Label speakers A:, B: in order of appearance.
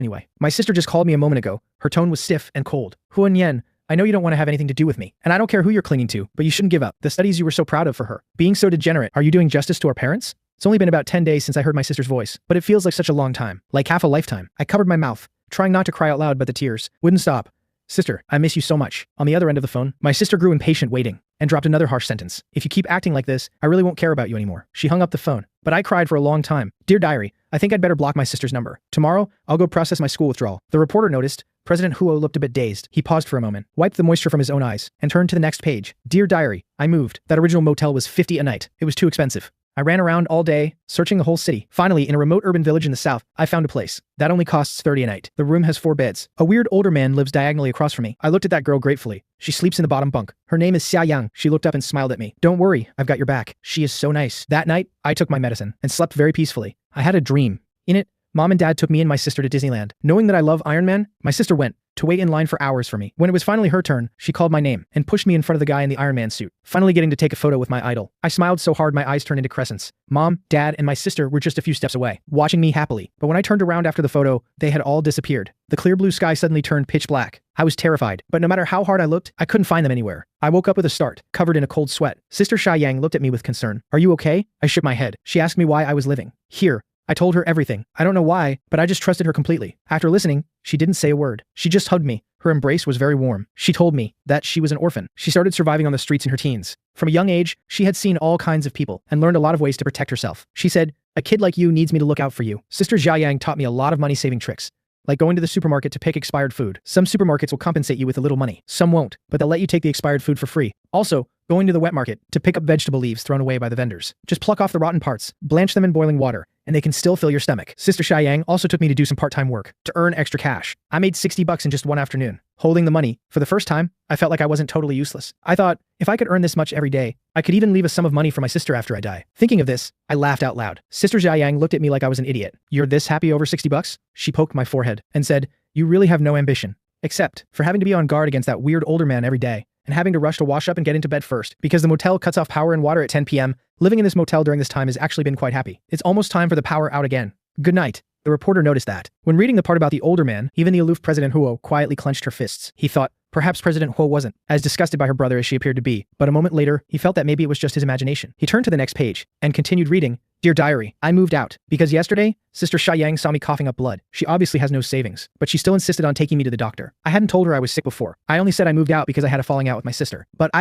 A: Anyway, my sister just called me a moment ago. Her tone was stiff and cold. Huan Yen, I know you don't want to have anything to do with me, and I don't care who you're clinging to, but you shouldn't give up the studies you were so proud of for her. Being so degenerate, are you doing justice to our parents? It's only been about 10 days since I heard my sister's voice, but it feels like such a long time, like half a lifetime. I covered my mouth, trying not to cry out loud, but the tears wouldn't stop. Sister, I miss you so much. On the other end of the phone, my sister grew impatient waiting and dropped another harsh sentence. If you keep acting like this, I really won't care about you anymore. She hung up the phone, but I cried for a long time. Dear diary, I think I'd better block my sister's number. Tomorrow, I'll go process my school withdrawal. The reporter noticed. President Huo looked a bit dazed. He paused for a moment, wiped the moisture from his own eyes, and turned to the next page. Dear diary, I moved. That original motel was $50 a night. It was too expensive. I ran around all day, searching the whole city. Finally, in a remote urban village in the south, I found a place. That only costs $30 a night. The room has 4 beds. A weird older man lives diagonally across from me. I looked at that girl gratefully. She sleeps in the bottom bunk. Her name is Xia Yang. She looked up and smiled at me. Don't worry, I've got your back. She is so nice. That night, I took my medicine and slept very peacefully. I had a dream. In it, Mom and Dad took me and my sister to Disneyland. Knowing that I love Iron Man, my sister went to wait in line for hours for me. When it was finally her turn, she called my name and pushed me in front of the guy in the Iron Man suit, finally getting to take a photo with my idol. I smiled so hard my eyes turned into crescents. Mom, Dad, and my sister were just a few steps away, watching me happily. But when I turned around after the photo, they had all disappeared. The clear blue sky suddenly turned pitch black. I was terrified, but no matter how hard I looked, I couldn't find them anywhere. I woke up with a start, covered in a cold sweat. Sister Xia Yang looked at me with concern. Are you okay? I shook my head. She asked me why I was living here. I told her everything. I don't know why, but I just trusted her completely. After listening, she didn't say a word. She just hugged me. Her embrace was very warm. She told me that she was an orphan. She started surviving on the streets in her teens. From a young age, she had seen all kinds of people and learned a lot of ways to protect herself. She said, a kid like you needs me to look out for you. Sister Xia Yang taught me a lot of money-saving tricks, like going to the supermarket to pick expired food. Some supermarkets will compensate you with a little money. Some won't, but they'll let you take the expired food for free. Also, going to the wet market to pick up vegetable leaves thrown away by the vendors. Just pluck off the rotten parts, blanch them in boiling water, and they can still fill your stomach. Sister Xia Yang also took me to do some part-time work to earn extra cash. I made $60 in just one afternoon. Holding the money, for the first time, I felt like I wasn't totally useless. I thought, if I could earn this much every day, I could even leave a sum of money for my sister after I die. Thinking of this, I laughed out loud. Sister Xia Yang looked at me like I was an idiot. You're this happy over $60? She poked my forehead and said, you really have no ambition, except for having to be on guard against that weird older man every day and having to rush to wash up and get into bed first because the motel cuts off power and water at 10 p.m. Living in this motel during this time has actually been quite happy. It's almost time for the power out again. Good night. The reporter noticed that. When reading the part about the older man, even the aloof President Huo quietly clenched her fists. He thought, perhaps President Huo wasn't as disgusted by her brother as she appeared to be, but a moment later, he felt that maybe it was just his imagination. He turned to the next page and continued reading. Dear diary, I moved out because yesterday, Sister Xia Yang saw me coughing up blood. She obviously has no savings, but she still insisted on taking me to the doctor. I hadn't told her I was sick before. I only said I moved out because I had a falling out with my sister. But I